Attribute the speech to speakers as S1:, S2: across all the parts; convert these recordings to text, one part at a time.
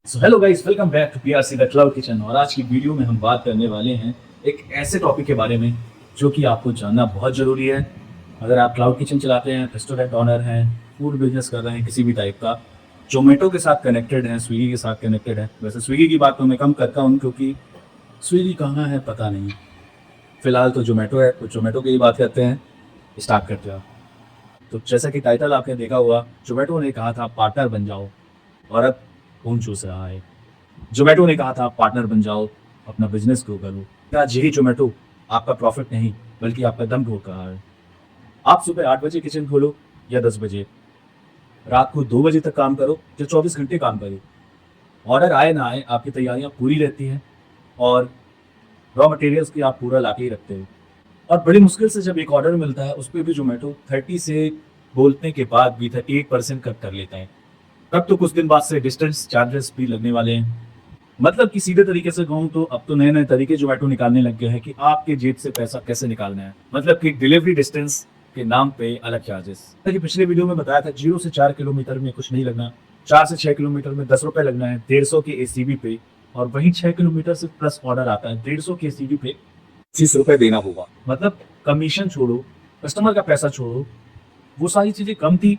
S1: So hello guys, welcome back to PRC the cloud kitchen. और आज की video में हम बात करने वाले हैं एक ऐसे टॉपिक के बारे में जो कि आपको जानना बहुत ज़रूरी है। अगर आप क्लाउड किचन चलाते हैं, रेस्टोरेंट ऑनर हैं, फूड बिजनेस कर रहे हैं किसी भी टाइप का, जोमेटो के साथ कनेक्टेड हैं, स्विगी के साथ कनेक्टेड है। वैसे स्विगी की बात तो मैं कम करता हूँ क्योंकि स्विगी कहाँ है पता नहीं। फिलहाल तो जोमेटो है, तो जोमेटो की ही बात करते हैं, स्टार्ट करते हैं। तो जैसा कि टाइटल आपने देखा हुआ, जोमेटो ने कहा था पार्टनर बन जाओ, और अब कौन चूस रहा है। जोमेटो ने कहा था पार्टनर बन जाओ, अपना बिजनेस ग्रो करो। क्या यही जोमेटो आपका प्रॉफिट नहीं बल्कि आपका दम घोट रहा है? आप सुबह 8 बजे किचन खोलो या 10 बजे, रात को 2 बजे तक काम करो या 24 घंटे काम करो, ऑर्डर आए ना आए आपकी तैयारियां पूरी रहती हैं और रॉ मटेरियल्स की आप पूरा ला के ही रखते हो। और बड़ी मुश्किल से जब एक ऑर्डर मिलता है उस पर भी जोमेटो 30 से बोलने के बाद भी 38% कट कर लेता है। तब तो कुछ दिन बाद से डिस्टेंस चार्जेस भी लगने वाले हैं। मतलब कि सीधे तरीके से कहूँ तो अब तो नए नए तरीके जोमेटो निकालने लग गए हैं कि आपके जेब से पैसा कैसे निकालना है। मतलब कि डिलीवरी डिस्टेंस के नाम पे अलग चार्जेस। जैसा कि पिछले वीडियो में बताया था, 0 से 4 किलोमीटर में कुछ नहीं लगना, 4 से 6 किलोमीटर में 10 रुपए लगना है 150 के एसीबी पे, और वहीं 6 किलोमीटर से प्लस ऑर्डर आता है 150 के एसीबी पे 30 रुपए देना होगा। मतलब कमीशन छोड़ो, कस्टमर का पैसा छोड़ो, वो सारी चीजें कम थी।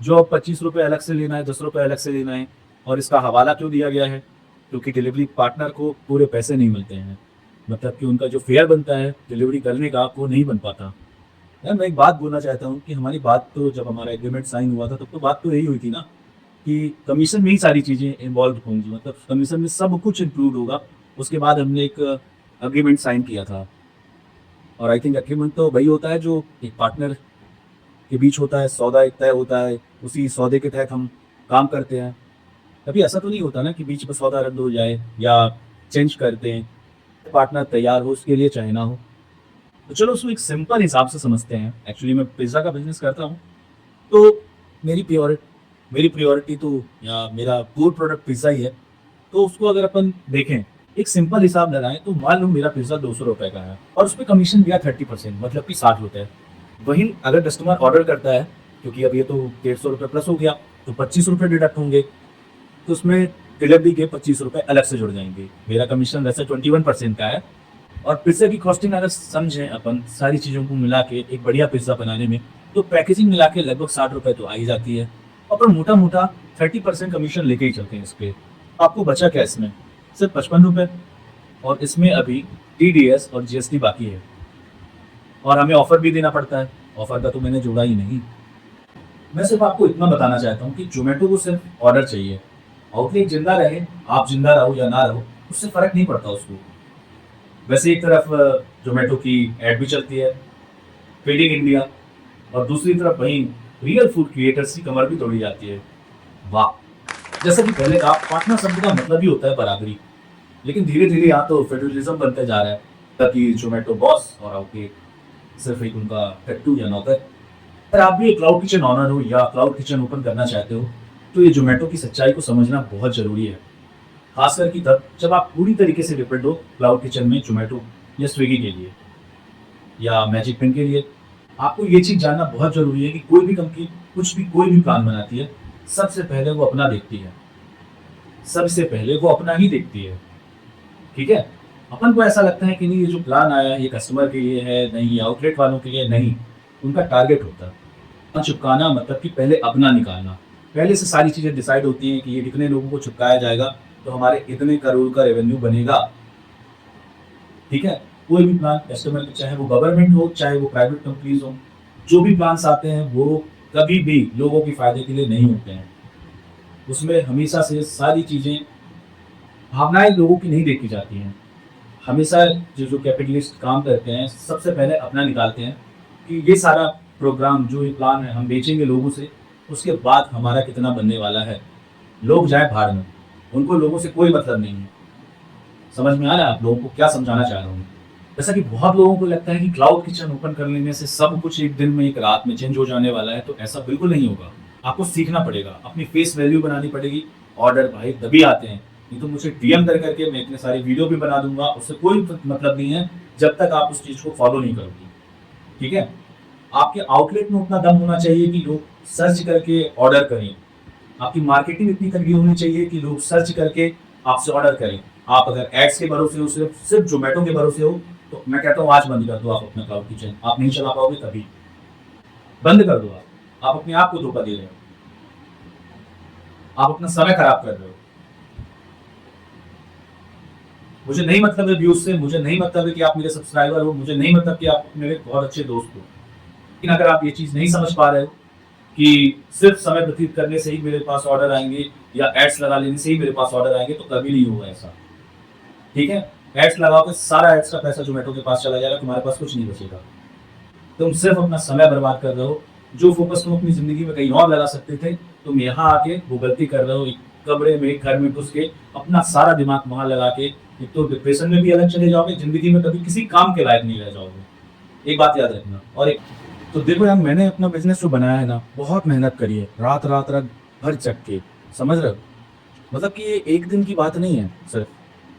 S1: जो अब 25 रुपए अलग से लेना है, 10 रुपए अलग से लेना है। और इसका हवाला क्यों दिया गया है? क्योंकि डिलीवरी पार्टनर को पूरे पैसे नहीं मिलते हैं। मतलब कि उनका जो फेयर बनता है डिलीवरी करने का वो नहीं बन पाता। यार मैं एक बात बोलना चाहता हूँ कि हमारी बात तो जब हमारा एग्रीमेंट साइन हुआ था तब तो बात तो यही हुई थी ना कि कमीशन में ही सारी चीज़ें इन्वॉल्व होंगी, मतलब कमीशन में सब कुछ इंक्लूड होगा। उसके बाद हमने एक अग्रीमेंट साइन किया था। और आई थिंक एग्रीमेंट तो वही होता है जो एक पार्टनर के बीच होता है, सौदा एक तय होता है, उसी सौदे के तहत हम काम करते हैं। कभी ऐसा तो नहीं होता ना कि बीच में सौदा रद्द हो जाए या चेंज कर दें, पार्टनर तैयार हो उसके लिए चाहे ना हो। तो चलो उसको एक सिंपल हिसाब से समझते हैं। एक्चुअली मैं पिज़्ज़ा का बिजनेस करता हूँ, तो मेरी प्योरिटी मेरी प्रायोरिटी तो या मेरा कोर प्रोडक्ट पिज़्ज़ा ही है। तो उसको अगर अपन देखें, एक सिंपल हिसाब लगाएं, तो मान लो मेरा पिज़्ज़ा 200 रुपए का है और उस पर कमीशन दिया 30%, मतलब कि 60 रुपए। वहीं अगर कस्टमर ऑर्डर करता है, क्योंकि अब ये तो 150 रुपये प्लस हो गया, तो 25 रुपये डिडक्ट होंगे, तो उसमें डिलीवरी के 25 रुपये अलग से जुड़ जाएंगे। मेरा कमीशन वैसे 21% का है। और पिज्ज़ा की कॉस्टिंग अगर समझें अपन सारी चीज़ों को मिला के एक बढ़िया पिज्ज़ा बनाने में, तो पैकेजिंग मिला के लगभग 60 रुपये तो आ ही जाती है। और पर मोटा मोटा 30% कमीशन लेके ही चलते हैं इस पे। आपको बचा क्या इसमें? सिर्फ 55 रुपये। और इसमें अभी टीडीएस और जीएसटी बाकी है, और हमें ऑफर भी देना पड़ता है। ऑफर का तो मैंने जोड़ा ही नहीं। मैं सिर्फ आपको इतना बताना चाहता हूँ कि जोमेटो को सिर्फ ऑर्डर चाहिए, आउटलेट जिंदा रहे, आप जिंदा रहो या ना रहो, उससे फर्क नहीं पड़ता उसको। वैसे एक तरफ जोमेटो की एड भी चलती है, फीडिंग इंडिया, और दूसरी तरफ वहीं रियल फूड क्रिएटर्स की कमर भी तोड़ी जाती है। वाह! जैसा कि पहले कहा, पार्टनर शब्द का मतलब ही होता है बराबरी, लेकिन धीरे धीरे यहाँ तो फेडरलिज्म बनते जा रहा है, ताकि जोमेटो बॉस और आउटलेट सिर्फ एक उनका कट्टू या नौकर। अगर आप भी एक क्लाउड किचन ऑनर हो या क्लाउड किचन ओपन करना चाहते हो, तो ये जोमेटो की सच्चाई को समझना बहुत जरूरी है। खासकर कि तब जब आप पूरी तरीके से डिपेंड हो क्लाउड किचन में जोमेटो या स्विगी के लिए या मैजिक पिन के लिए। आपको ये चीज जानना बहुत जरूरी है कि कोई भी कंपनी कुछ भी कोई भी प्लान बनाती है, सबसे पहले वो अपना देखती है, सबसे पहले वो अपना ही देखती है। ठीक है? अपन को ऐसा लगता है कि नहीं, ये जो प्लान आया है ये कस्टमर के लिए है, नहीं ये आउटलेट वालों के लिए नहीं, उनका टारगेट होता है चिपकाना, मतलब कि पहले अपना निकालना। पहले से सारी चीजें डिसाइड होती हैं कि ये कितने लोगों को चिपकाया जाएगा तो हमारे इतने करोड़ का रेवेन्यू बनेगा। ठीक है? कोई भी प्लान कस्टमर, चाहे वो गवर्नमेंट हो चाहे वो प्राइवेट कंपनीज हो, जो भी प्लान्स आते हैं वो कभी भी लोगों के फायदे के लिए नहीं होते हैं। उसमें हमेशा से सारी चीजें, भावनाएं लोगों की नहीं देखी जाती हैं। हमेशा जो जो कैपिटलिस्ट काम करते हैं सबसे पहले अपना निकालते हैं कि ये सारा प्रोग्राम जो ये प्लान है हम बेचेंगे लोगों से, उसके बाद हमारा कितना बनने वाला है। लोग जाए भाड़ में, उनको लोगों से कोई मतलब नहीं है। समझ में आ रहा है आप लोगों को क्या समझाना चाह रहा हूँ? जैसा कि बहुत लोगों को लगता है कि क्लाउड किचन ओपन कर लेने से सब कुछ एक दिन में एक रात में चेंज हो जाने वाला है, तो ऐसा बिल्कुल नहीं होगा। आपको सीखना पड़ेगा, अपनी फेस वैल्यू बनानी पड़ेगी। ऑर्डर भाई तभी आते हैं, नहीं तो मुझे डीएम कर करके मैं इतने सारे वीडियो भी बना दूंगा, उससे कोई मतलब नहीं है जब तक आप उस चीज को फॉलो नहीं करोगे। ठीक है? आपके आउटलेट में उतना दम होना चाहिए कि लोग सर्च करके ऑर्डर करें। आपकी मार्केटिंग इतनी तगड़ी होनी चाहिए कि लोग सर्च करके आपसे ऑर्डर करें। आप अगर एड्स के भरोसे हो, सिर्फ सिर्फ जोमेटो के भरोसे हो, तो मैं कहता हूँ आज बंद कर दो आप अपना क्लाउड किचन। आप नहीं चला पाओगे कभी, बंद कर दो। आप अपने आप को धोखा दे रहे हो, आप अपना समय खराब कर रहे हो। मुझे नहीं मतलब है व्यूज से, मुझे नहीं मतलब है कि आप मेरे सब्सक्राइबर हो, मुझे नहीं मतलब कि आप मेरे बहुत अच्छे दोस्त हो, लेकिन अगर आप ये चीज नहीं समझ पा रहे हो कि सिर्फ समय व्यतीत करने से ही मेरे पास ऑर्डर आएंगे या एड्स लगा लेने से ही मेरे पास ऑर्डर आएंगे, तो कभी नहीं होगा ऐसा। ठीक है, एड्स लगाओगे, सारा एड्स का पैसा जोमेटो के पास चला जाएगा, तुम्हारे पास कुछ नहीं बचेगा। तुम सिर्फ अपना समय बर्बाद कर रहे हो। जो फोकस तुम अपनी जिंदगी में कहीं और लगा सकते थे, तुम यहाँ आके वो गलती कर रहे हो। एक कमरे में, घर में घुस के अपना सारा दिमाग वहां लगा के एक तो डिप्रेशन में भी अलग चले जाओगे, जिंदगी में कभी किसी काम के लायक नहीं रह जाओगे। एक बात याद रखना। और एक तो देखो यार, मैंने अपना बिजनेस जो बनाया है ना, बहुत मेहनत करी है, रात रात रात भर जग के, समझ रहे हो। मतलब कि ये एक दिन की बात नहीं है। सिर्फ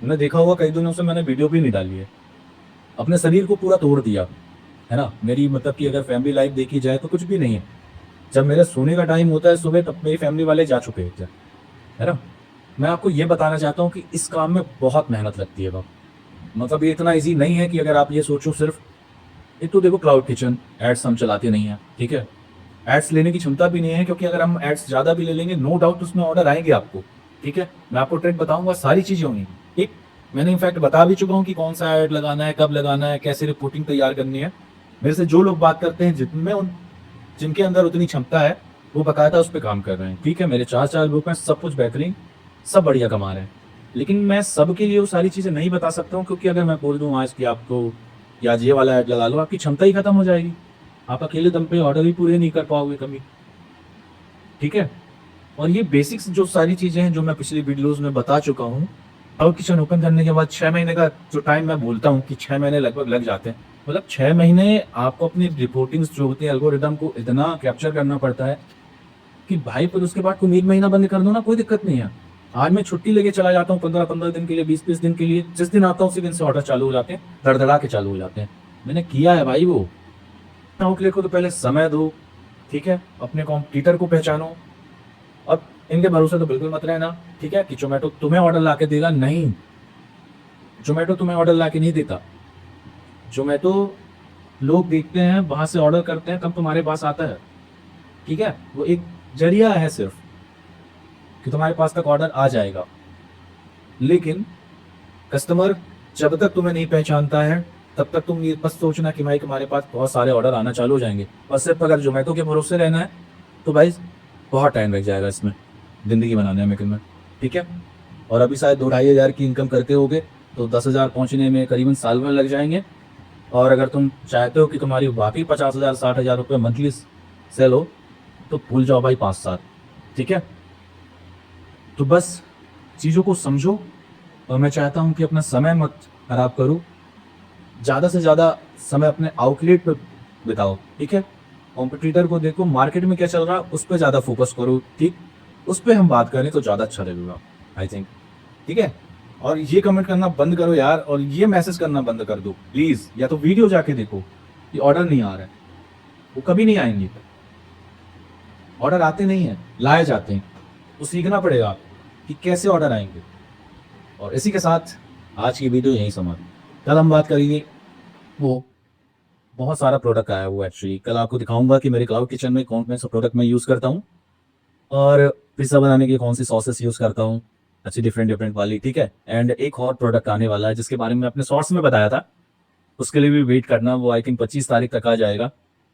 S1: मैंने देखा होगा कई दिनों से मैंने वीडियो भी नहीं डाली है। अपने शरीर को पूरा तोड़ दिया है ना। मेरी मतलब कि अगर फैमिली लाइफ देखी जाए तो कुछ भी नहीं है। जब मेरे सोने का टाइम होता है सुबह, तब मेरी फैमिली वाले जा चुके हैं, है ना। मैं आपको ये बताना चाहता हूँ कि इस काम में बहुत मेहनत लगती है बाप। मतलब ये इतना इजी नहीं है कि अगर आप ये सोचो सिर्फ। एक तो देखो क्लाउड किचन एड्स हम चलाते नहीं है, ठीक है। एड्स लेने की क्षमता भी नहीं है, क्योंकि अगर हम एड्स ज़्यादा भी ले लेंगे, नो डाउट उसमें ऑर्डर आएंगे आपको। ठीक है, मैं आपको ट्रिक बताऊंगा, सारी चीज़ें होंगी। एक मैंने इनफैक्ट बता भी चुका हूँ कि कौन सा ऐड लगाना है, कब लगाना है, कैसे रिपोर्टिंग तैयार करनी है। मेरे से जो लोग बात करते हैं, जिनमें जिनके अंदर उतनी क्षमता है, वो बकायदा उस पर काम कर रहे हैं। ठीक है, मेरे 4 ग्रुप में सब कुछ बेहतरीन, सब बढ़िया कमा रहे हैं। लेकिन मैं सबके लिए वो सारी चीज़ें नहीं बता सकता हूँ, क्योंकि अगर मैं बोल दूँ आज कि आपको या ये वाला ऐड लगा लो, आपकी क्षमता ही खत्म हो जाएगी। आप अकेले दम पे ऑर्डर ही पूरे नहीं कर पाओगे कभी। ठीक है, और ये बेसिक्स जो सारी चीज़ें हैं जो मैं पिछली वीडियोस में बता चुका हूँ। क्लाउड किचन ओपन करने के बाद 6 महीने का जो टाइम मैं बोलता हूँ कि 6 महीने लगभग लग जाते हैं। मतलब 6 महीने आपको अपनी रिपोर्टिंग्स जो होती है, एल्गोरिदम को इतना कैप्चर करना पड़ता है कि भाई, फिर उसके बाद तुम 1 महीना बंद कर दो ना, कोई दिक्कत नहीं है। आज मैं छुट्टी लेके चला जाता हूँ 15-15 दिन के लिए, 20-20 दिन के लिए। जिस दिन आता हूँ उसी दिन से ऑर्डर चालू हो जाते हैं, धड़धड़ा के चालू हो जाते हैं। मैंने किया है भाई वो। आउटलेट को तो पहले समय दो, ठीक है, अपने कॉम्पिटिटर को पहचानो। अब इनके भरोसे तो बिल्कुल मत रहना, ठीक है, कि जोमेटो तुम्हें ऑर्डर ला के देगा। नहीं, जोमेटो तुम्हें ऑर्डर ला के नहीं देता। जोमेटो लोग देखते हैं, वहां से ऑर्डर करते हैं, तब तुम्हारे पास आता है। ठीक है, वो एक जरिया है सिर्फ कि तुम्हारे पास तक ऑर्डर आ जाएगा। लेकिन कस्टमर जब तक तुम्हें नहीं पहचानता है, तब तक तुम ये बस सोचना कि भाई तुम्हारे पास बहुत सारे ऑर्डर आना चालू हो जाएंगे। और सिर्फ अगर जोमेटो के भरोसे रहना है, तो भाई बहुत टाइम लग जाएगा इसमें ज़िंदगी बनाने में। ठीक है, और अभी शायद 2-2.5 हज़ार की इनकम करते होगे, तो 10 हज़ार पहुँचने में करीबन साल भर लग जाएंगे। और अगर तुम चाहते हो कि तुम्हारी वाकई 50,000-60,000 रुपये मंथली सेल हो, तो भूल जाओ भाई 5 साल। ठीक है, तो बस चीज़ों को समझो। और मैं चाहता हूँ कि अपना समय मत खराब करो, ज़्यादा से ज़्यादा समय अपने आउटलेट पे बिताओ। ठीक है, कॉम्पिटिटर को देखो, मार्केट में क्या चल रहा है उस पर ज़्यादा फोकस करो। ठीक, उस पर हम बात करें तो ज़्यादा अच्छा लगेगा, आई थिंक। ठीक है, और ये कमेंट करना बंद करो यार, और ये मैसेज करना बंद कर दो प्लीज़। या तो वीडियो जाके देखो कि ऑर्डर नहीं आ रहा है, वो कभी नहीं आएंगे। ऑर्डर आते नहीं हैं, लाए जाते हैं। तो सीखना पड़ेगा कि कैसे ऑर्डर आएंगे। और इसी के साथ आज की वीडियो यहीं समाप्त। कल हम बात करेंगे, वो बहुत सारा प्रोडक्ट आया है वो एक्चुअली। कल आपको दिखाऊंगा कि मेरे क्लाउड किचन में कौन कौन सा प्रोडक्ट मैं यूज़ करता हूँ, और पिज़्ज़ा बनाने के कौन सी सॉसेस यूज़ करता हूँ, अच्छी डिफरेंट डिफरेंट वाली। ठीक है, एंड एक और प्रोडक्ट आने वाला है जिसके बारे में अपने शॉर्ट्स में बताया था, उसके लिए भी वेट करना। वो आई थिंक 25 तारीख तक आ जाएगा।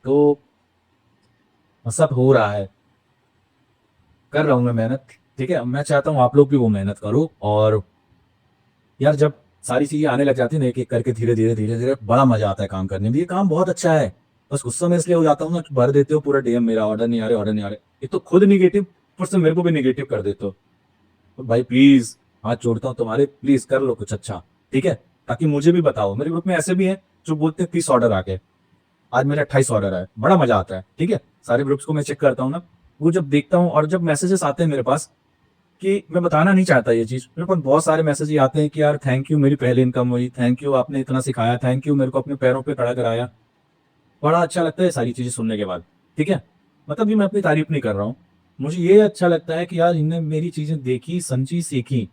S1: तो सब हो रहा है, कर रहा हूँ मैं मेहनत। ठीक है, मैं चाहता हूँ आप लोग भी वो मेहनत करो। और यार, जब सारी चीज़ें आने लग जाती है ना, एक एक करके, धीरे धीरे धीरे धीरे, बड़ा मजा आता है काम करने में। ये काम बहुत अच्छा है। बस गुस्सा में इसलिए हो जाता हूँ ना कि भर देते हो पूरा डीएम, मेरा ऑर्डर नहीं आ रहे, ऑर्डर नहीं आ रहे। एक तो खुद निगेटिव, ऊपर से मेरे को भी निगेटिव कर देते हो। तो भाई प्लीज हाथ जोड़ता हूँ तुम्हारे, प्लीज कर लो कुछ अच्छा। ठीक है, ताकि मुझे भी बताओ। मेरे ग्रुप में ऐसे भी हैं जो बोलते हैं 30 ऑर्डर आ गए, आज मेरे 28 ऑर्डर आए, बड़ा मजा आता है। ठीक है, सारे ग्रुप्स को मैं चेक करता हूँ ना, वो जब देखता हूँ और जब मैसेजेस आते हैं मेरे पास, कि मैं बताना नहीं चाहता ये चीज़, मेरे पास बहुत सारे मैसेज आते हैं कि यार थैंक यू, मेरी पहली इनकम हुई, थैंक यू आपने इतना सिखाया, थैंक यू मेरे को अपने पैरों पे खड़ा कराया। बड़ा अच्छा लगता है सारी चीज़ें सुनने के बाद। ठीक है, मतलब ये मैं अपनी तारीफ नहीं कर रहा हूँ, मुझे ये अच्छा लगता है कि यार इनने मेरी चीज़ें देखी, समझी, सीखी,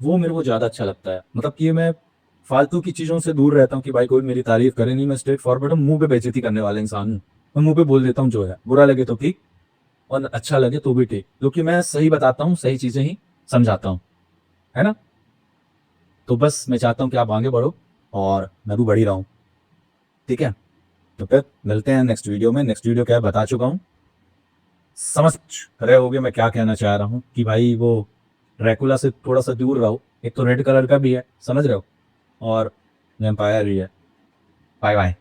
S1: वो मेरे को ज़्यादा अच्छा लगता है। मतलब कि मैं फालतू की चीज़ों से दूर रहता हूँ कि भाई कोई मेरी तारीफ़ करे नहीं, मैं स्ट्रेट फॉरवर्ड हूँ, मुँह पे बेइज़्ज़ती करने वाला इंसान हूँ। मैं मुँह पे बोल देता हूँ जो है, बुरा लगे तो ठीक और अच्छा लगे तो भी ठीक, क्योंकि मैं सही बताता हूँ, सही चीज़ें ही समझाता हूँ, है ना? तो बस मैं चाहता हूँ कि आप आगे बढ़ो और मैं भी बढ़ ही रहा हूँ, ठीक है? तो फिर मिलते हैं नेक्स्ट वीडियो में। नेक्स्ट वीडियो क्या है बता चुका हूँ। समझ रहे होगे मैं क्या कहना चाह रहा हूँ कि भाई वो ड्रैकुला से थोड़ा सा दूर रहो। एक तो रेड कलर का भी है, समझ रहे हो, और वैम्पायर भी है। Bye bye.